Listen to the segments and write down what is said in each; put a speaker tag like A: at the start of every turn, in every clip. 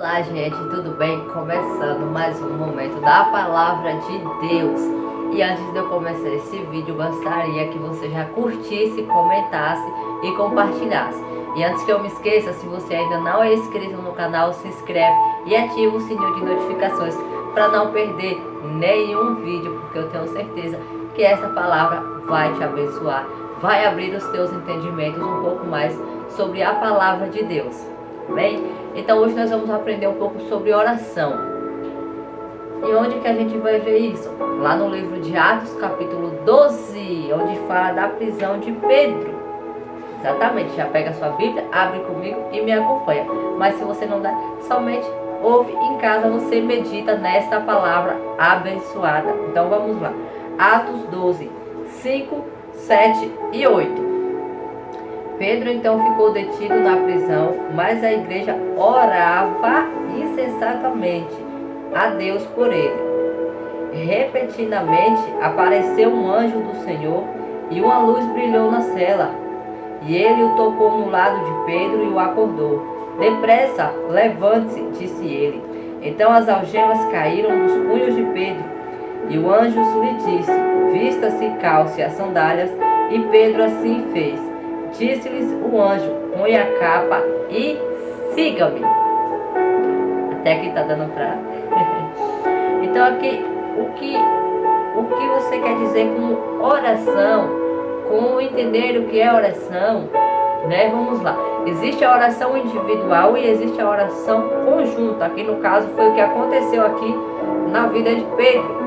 A: Olá, gente, tudo bem? Começando mais um momento da Palavra de Deus. E antes de eu começar esse vídeo, gostaria que você já curtisse, comentasse e compartilhasse. E antes que eu me esqueça, se você ainda não é inscrito no canal, se inscreve e ativa o sininho de notificações para não perder nenhum vídeo, porque eu tenho certeza que essa palavra vai te abençoar, vai abrir os teus entendimentos um pouco mais sobre a Palavra de Deus. Bem, então hoje nós vamos aprender um pouco sobre oração. E onde que a gente vai ver isso? Lá no livro de Atos, capítulo 12, onde fala da prisão de Pedro. Exatamente, já pega a sua Bíblia, abre comigo e me acompanha. Mas se você não dá, somente ouve em casa, você medita nesta palavra abençoada. Então vamos lá. Atos 12, 5, 7 e 8. Pedro então ficou detido na prisão, mas a igreja orava incessantemente a Deus por ele. Repentinamente apareceu um anjo do Senhor e uma luz brilhou na cela. E ele o tocou no lado de Pedro e o acordou. Depressa, levante-se, disse ele. Então as algemas caíram dos punhos de Pedro. E o anjo lhe disse: vista-se, calce as sandálias. E Pedro assim fez. Disse-lhes o anjo: põe a capa e siga-me. Até aqui tá dando pra... Então aqui, o que você quer dizer com oração? Como entender o que é oração? Né? Vamos lá. Existe a oração individual e existe a oração conjunta. Aqui no caso foi o que aconteceu aqui na vida de Pedro.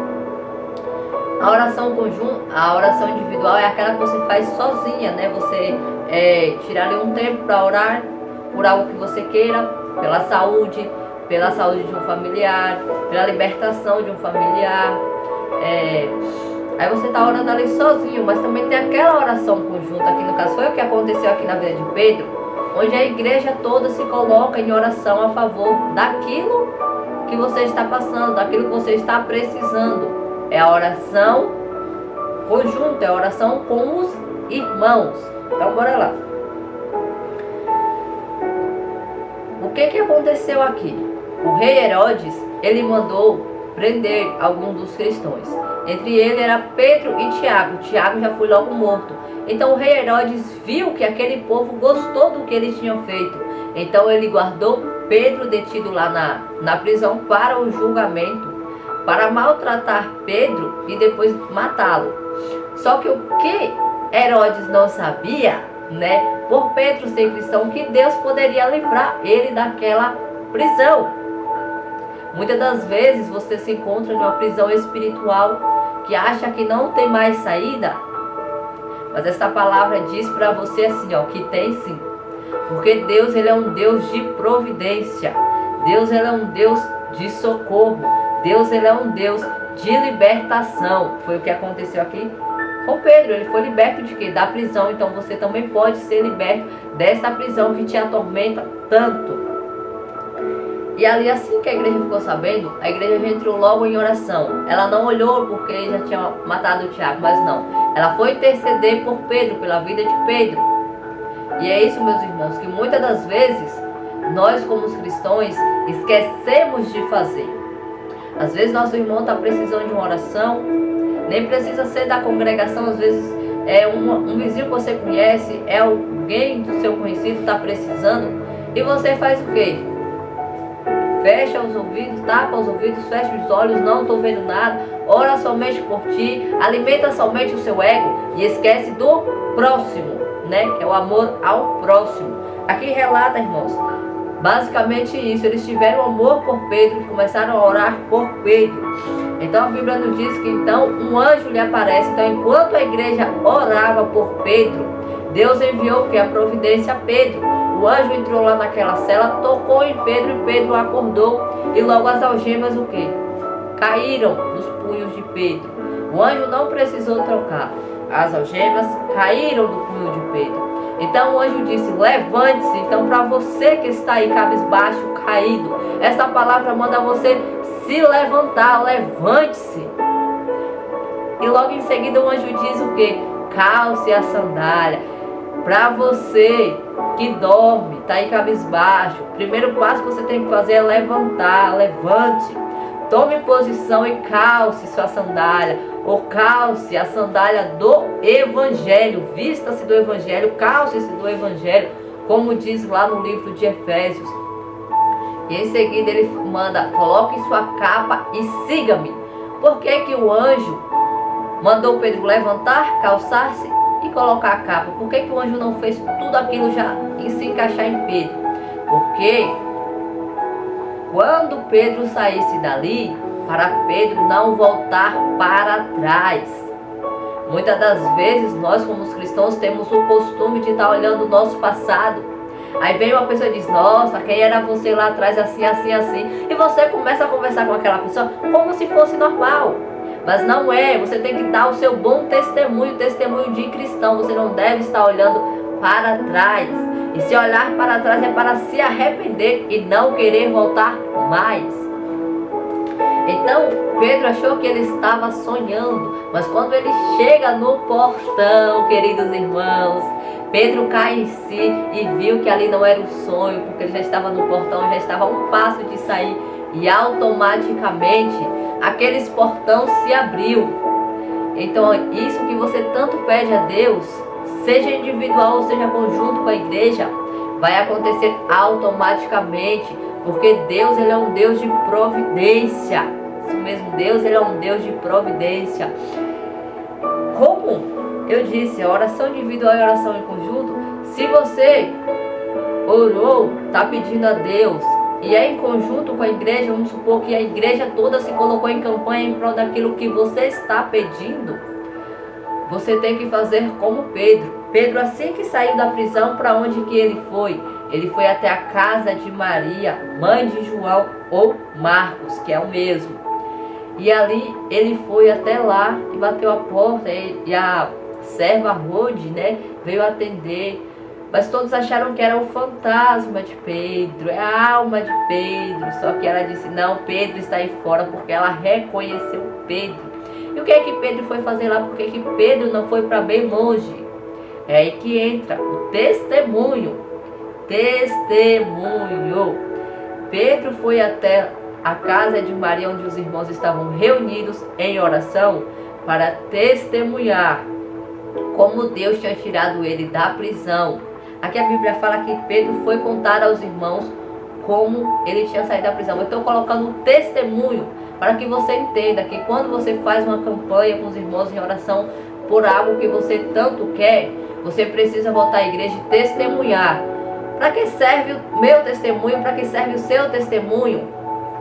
A: A oração conjunta, a oração individual é aquela que você faz sozinha, né? Você tirar ali um tempo para orar por algo que você queira, pela saúde de um familiar, pela libertação de um familiar. Aí você está orando ali sozinho, mas também tem aquela oração conjunta, que no caso foi o que aconteceu aqui na vida de Pedro, onde a igreja toda se coloca em oração a favor daquilo que você está passando, daquilo que você está precisando. É a oração conjunta, é a oração com os irmãos. Então bora lá. O que aconteceu aqui? O rei Herodes, ele mandou prender alguns dos cristãos. Entre eles era Pedro e Tiago. Tiago já foi logo morto. Então o rei Herodes viu que aquele povo gostou do que eles tinham feito. Então ele guardou Pedro detido lá na prisão para o julgamento, para maltratar Pedro e depois matá-lo. Só que o que Herodes não sabia, né, por Pedro ser cristão, que Deus poderia livrar ele daquela prisão. Muitas das vezes você se encontra em uma prisão espiritual que acha que não tem mais saída, mas essa palavra diz para você assim, ó, que tem sim. Porque Deus, ele é um Deus de providência. Deus, ele é um Deus de socorro. Deus, ele é um Deus de libertação. Foi o que aconteceu aqui com Pedro. Ele foi liberto de quê? Da prisão. Então você também pode ser liberto dessa prisão que te atormenta tanto. E ali, assim que a igreja ficou sabendo, a igreja já entrou logo em oração. Ela não olhou porque já tinha matado o Tiago, mas não. Ela foi interceder por Pedro, pela vida de Pedro. E é isso, meus irmãos, que muitas das vezes nós, como os cristãos, esquecemos de fazer. Às vezes nosso irmão está precisando de uma oração, nem precisa ser da congregação, às vezes é um vizinho que você conhece, é alguém do seu conhecido que está precisando, e você faz o quê? Fecha os ouvidos, tapa os ouvidos, fecha os olhos, não estou vendo nada, ora somente por ti, alimenta somente o seu ego e esquece do próximo, né? Que é o amor ao próximo. Aqui relata, irmãos, basicamente isso. Eles tiveram amor por Pedro e começaram a orar por Pedro. Então a Bíblia nos diz que então um anjo lhe aparece. Então enquanto a igreja orava por Pedro, Deus enviou que a providência a Pedro. O anjo entrou lá naquela cela, tocou em Pedro e Pedro acordou. E logo as algemas o quê? Caíram nos punhos de Pedro. O anjo não precisou trocar. As algemas caíram do punho de Pedro. Então o anjo disse: levante-se. Então para você que está aí cabisbaixo, caído, esta palavra manda você se levantar. Levante-se. E logo em seguida o anjo diz o quê? Calce a sandália. Para você que dorme, está aí cabisbaixo, o primeiro passo que você tem que fazer é levantar. Levante, tome posição e calce sua sandália, ou calce a sandália do Evangelho. Vista-se do Evangelho, calce-se do Evangelho, como diz lá no livro de Efésios. E em seguida ele manda: coloque sua capa e siga-me. Por que que o anjo mandou Pedro levantar, calçar-se e colocar a capa? Por que que o anjo não fez tudo aquilo já e se encaixar em Pedro? Porque quando Pedro saísse dali, para Pedro não voltar para trás. Muitas das vezes nós, como os cristãos, temos o costume de estar olhando o nosso passado. Aí vem uma pessoa e diz: nossa, quem era você lá atrás, assim, assim, assim. E você começa a conversar com aquela pessoa como se fosse normal. Mas não é. Você tem que dar o seu bom testemunho, testemunho de cristão. Você não deve estar olhando para trás. E se olhar para trás é para se arrepender e não querer voltar mais. Então Pedro achou que ele estava sonhando, mas quando ele chega no portão, queridos irmãos, Pedro cai em si e viu que ali não era um sonho, porque ele já estava no portão, já estava a um passo de sair, e automaticamente aqueles portão se abriu. Então isso que você tanto pede a Deus, seja individual ou seja conjunto com a igreja, vai acontecer automaticamente, porque Deus, ele é um Deus de providência. Isso mesmo, Deus, ele é um Deus de providência. Como eu disse, a oração individual e a oração em conjunto, se você orou, está pedindo a Deus, e é em conjunto com a igreja, vamos supor que a igreja toda se colocou em campanha em prol daquilo que você está pedindo, você tem que fazer como Pedro. Pedro, assim que saiu da prisão, para onde que ele foi? Ele foi até a casa de Maria, mãe de João, ou Marcos, que é o mesmo. E ali ele foi até lá e bateu a porta, e a serva Rode, né, veio atender. Mas todos acharam que era o fantasma de Pedro, é a alma de Pedro. Só que ela disse: não, Pedro está aí fora, porque ela reconheceu Pedro. E o que é que Pedro foi fazer lá? Por que Pedro não foi para bem longe? É aí que entra o testemunho. Testemunho. Pedro foi até a casa de Maria, onde os irmãos estavam reunidos em oração, para testemunhar como Deus tinha tirado ele da prisão. Aqui a Bíblia fala que Pedro foi contar aos irmãos como ele tinha saído da prisão. Eu estou colocando um testemunho para que você entenda que quando você faz uma campanha com os irmãos em oração por algo que você tanto quer, você precisa voltar à igreja e testemunhar. Para que serve o meu testemunho? Para que serve o seu testemunho?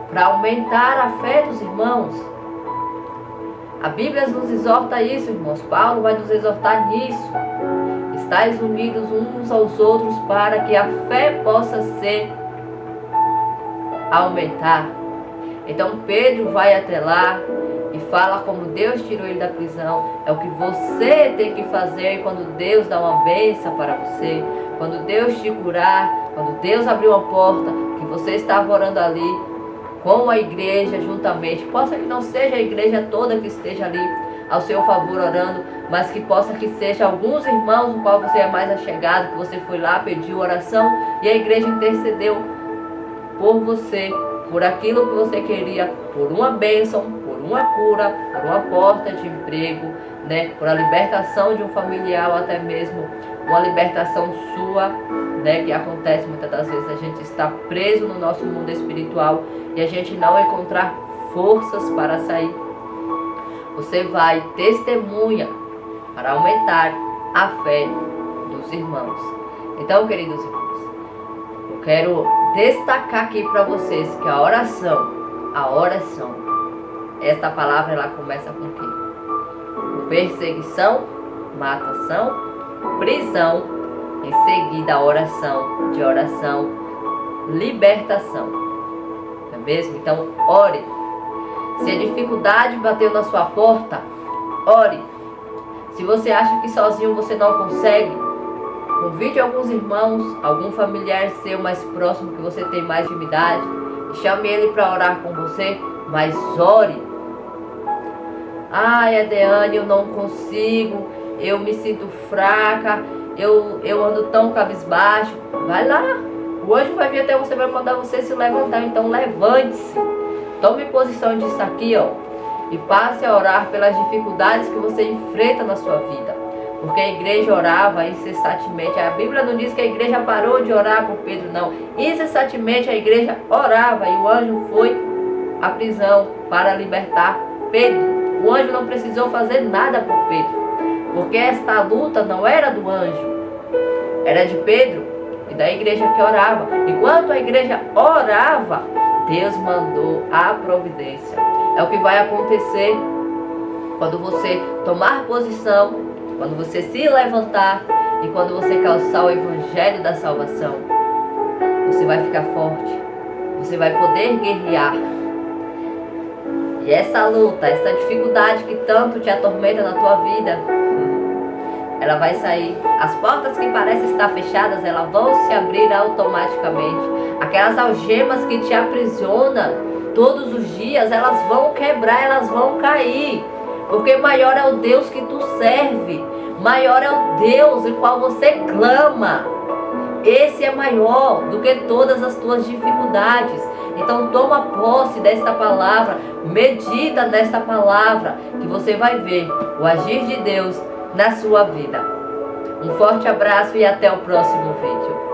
A: Para aumentar a fé dos irmãos. A Bíblia nos exorta isso, irmãos. Paulo vai nos exortar nisso. Estais unidos uns aos outros para que a fé possa ser aumentar. Então Pedro vai até lá e fala como Deus tirou ele da prisão. É o que você tem que fazer quando Deus dá uma bênção para você. Quando Deus te curar, quando Deus abrir uma porta, que você estava orando ali com a igreja juntamente. Possa que não seja a igreja toda que esteja ali ao seu favor orando, mas que possa que seja alguns irmãos no qual você é mais achegado, que você foi lá, pediu oração e a igreja intercedeu por você, por aquilo que você queria, por uma bênção, por uma cura, por uma porta de emprego, né, por a libertação de um familiar ou até mesmo uma libertação sua, né, que acontece muitas das vezes. A gente está preso no nosso mundo espiritual e a gente não encontrar forças para sair. Você vai testemunha para aumentar a fé dos irmãos. Então, queridos irmãos, eu quero destacar aqui para vocês que a oração, esta palavra ela começa com o quê? Com perseguição, matação, prisão, em seguida a oração, de oração, libertação. Não é mesmo? Então, ore. Se a dificuldade bateu na sua porta, ore. Se você acha que sozinho você não consegue, convide alguns irmãos, algum familiar seu mais próximo que você tem mais intimidade, e chame ele para orar com você, mas ore. Ai, Adeane, eu não consigo, eu me sinto fraca, eu ando tão cabisbaixo. Vai lá, O anjo vai vir até você, vai mandar você se levantar. Então levante-se. Tome posição disso aqui, ó. E passe a orar pelas dificuldades que você enfrenta na sua vida. Porque a igreja orava incessantemente. A Bíblia não diz que a igreja parou de orar por Pedro, não. Incessantemente a igreja orava e o anjo foi à prisão para libertar Pedro. O anjo não precisou fazer nada por Pedro. Porque esta luta não era do anjo. Era de Pedro e da igreja que orava. Enquanto a igreja orava, Deus mandou a providência. É o que vai acontecer quando você tomar posição, quando você se levantar e quando você calçar o evangelho da salvação. Você vai ficar forte, você vai poder guerrear. E essa luta, essa dificuldade que tanto te atormenta na tua vida, ela vai sair. As portas que parecem estar fechadas, elas vão se abrir automaticamente. Aquelas algemas que te aprisionam todos os dias, elas vão quebrar, elas vão cair. Porque maior é o Deus que tu serve. Maior é o Deus em qual você clama. Esse é maior do que todas as tuas dificuldades. Então toma posse desta palavra. Medita nesta palavra, que você vai ver o agir de Deus na sua vida. Um forte abraço e até o próximo vídeo.